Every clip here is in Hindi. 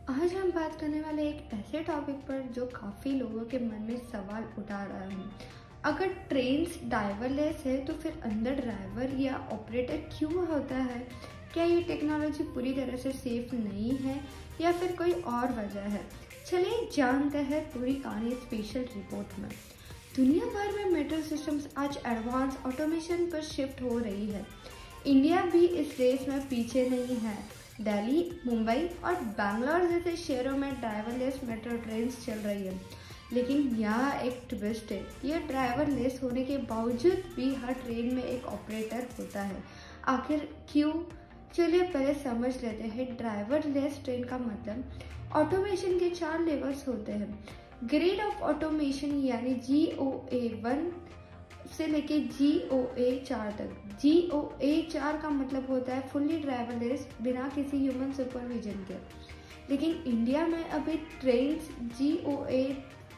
आज हम बात करने वाले एक ऐसे टॉपिक पर जो काफ़ी लोगों के मन में सवाल उठा रहा है। अगर ट्रेन्स ड्राइवरलेस है तो फिर अंदर ड्राइवर या ऑपरेटर क्यों होता है? क्या ये टेक्नोलॉजी पूरी तरह से सेफ नहीं है या फिर कोई और वजह है? चलिए जानते हैं पूरी कहानी स्पेशल रिपोर्ट में। दुनिया भर में मेट्रो सिस्टम्स आज एडवांस ऑटोमेशन पर शिफ्ट हो रही है। इंडिया भी इस रेस में पीछे नहीं है। दिल्ली, मुंबई और बैंगलोर जैसे शहरों में ड्राइवरलेस मेट्रो ट्रेन चल रही है, लेकिन यहाँ एक ट्विस्ट है। ये ड्राइवरलेस होने के बावजूद भी हर ट्रेन में एक ऑपरेटर होता है। आखिर क्यों? चलिए पहले समझ लेते हैं। ड्राइवरलेस ट्रेन का मतलब ऑटोमेशन के 4 लेवल्स होते हैं। ग्रेड ऑफ ऑटोमेशन यानी GOA 1 से लेके GOA 4 तक। GOA 4 का मतलब होता है फुल्ली ड्राइवरलेस, बिना किसी ह्यूमन सुपरविजन के। लेकिन इंडिया में अभी ट्रेन GOA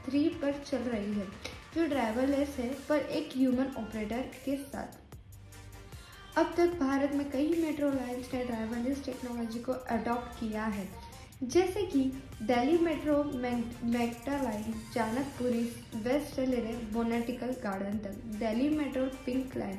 3 पर चल रही है, जो ड्राइवरलेस है पर एक ह्यूमन ऑपरेटर के साथ। अब तक भारत में कई मेट्रो लाइन्स ने ड्राइवरलेस टेक्नोलॉजी को अडॉप्ट किया है, जैसे कि Delhi metro metro line Janakpuri west से लेकर बोनेटिकल गार्डन तक, Delhi metro pink line,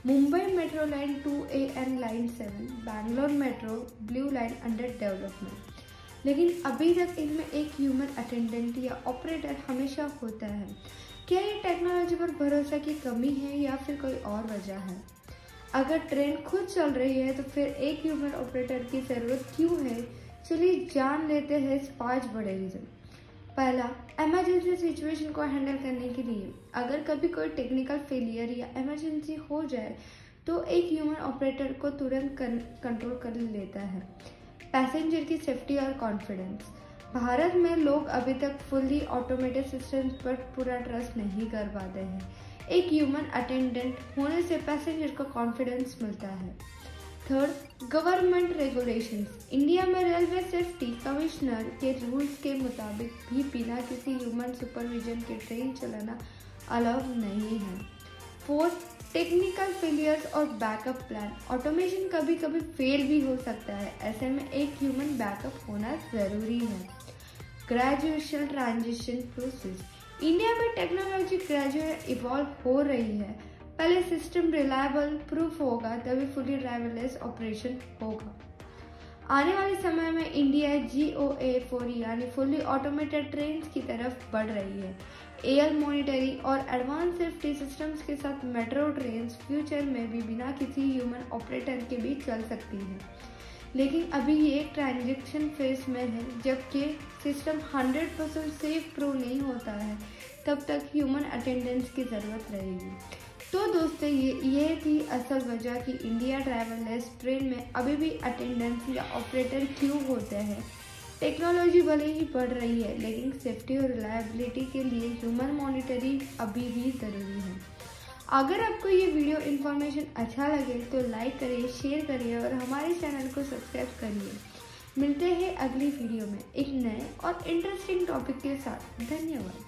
Mumbai metro line 2A and line 7, Bangalore metro blue line under development. लेकिन अभी तक इनमें एक ह्यूमन अटेंडेंट या ऑपरेटर हमेशा होता है। क्या ये टेक्नोलॉजी पर भरोसा की कमी है या फिर कोई और वजह है? अगर ट्रेन खुद चल रही है तो फिर एक ह्यूमन ऑपरेटर की ज़रूरत क्यों है? चलिए जान लेते हैं इस 5 बड़े रीज़न। पहला, इमरजेंसी सिचुएशन को हैंडल करने के लिए। अगर कभी कोई टेक्निकल फेलियर या इमरजेंसी हो जाए तो एक ह्यूमन ऑपरेटर को तुरंत कंट्रोल कर लेता है। पैसेंजर की सेफ्टी और कॉन्फिडेंस। भारत में लोग अभी तक फुल्ली ऑटोमेटेड सिस्टम पर पूरा ट्रस्ट नहीं कर पाते हैं। एक ह्यूमन अटेंडेंट होने से पैसेंजर को कॉन्फिडेंस मिलता है। Third, government regulations. इंडिया में रेलवे सेफ्टी कमिश्नर के रूल्स के मुताबिक भी बिना किसी ह्यूमन सुपरविजन के ट्रेन चलाना अलाउ नहीं है। फोर्थ, टेक्निकल फेलियर्स और बैकअप प्लान। ऑटोमेशन कभी कभी फेल भी हो सकता है, ऐसे में एक ह्यूमन बैकअप होना ज़रूरी है। Graduation transition process. इंडिया में टेक्नोलॉजी ग्रेजुएट इवॉल्व हो रही है। पहले सिस्टम रिलायबल प्रूफ होगा तभी फुली ड्राइवरलेस ऑपरेशन होगा। आने वाले समय में इंडिया GOA 4 यानी फुली ऑटोमेटेड ट्रेन की तरफ बढ़ रही है। एयर मॉनिटरिंग और एडवांस सेफ्टी सिस्टम्स के साथ मेट्रो ट्रेन फ्यूचर में भी बिना किसी ह्यूमन ऑपरेटर के भी चल सकती है। लेकिन अभी ये ट्रांजिशन फेज में है। जबकि सिस्टम 100% सेफ प्रूव नहीं होता है, तब तक ह्यूमन अटेंडेंस की ज़रूरत रहेगी। तो दोस्तों, ये थी असल वजह कि इंडिया ड्राइवरलेस ट्रेन में अभी भी अटेंडेंस या ऑपरेटर क्यों होते हैं। टेक्नोलॉजी भले ही बढ़ रही है, लेकिन सेफ्टी और रिलायबिलिटी के लिए ह्यूमन मॉनिटरिंग अभी भी ज़रूरी है। अगर आपको ये वीडियो इन्फॉर्मेशन अच्छा लगे तो लाइक करिए, शेयर करिए और हमारे चैनल को सब्सक्राइब करिए। मिलते हैं अगली वीडियो में एक नए और इंटरेस्टिंग टॉपिक के साथ। धन्यवाद।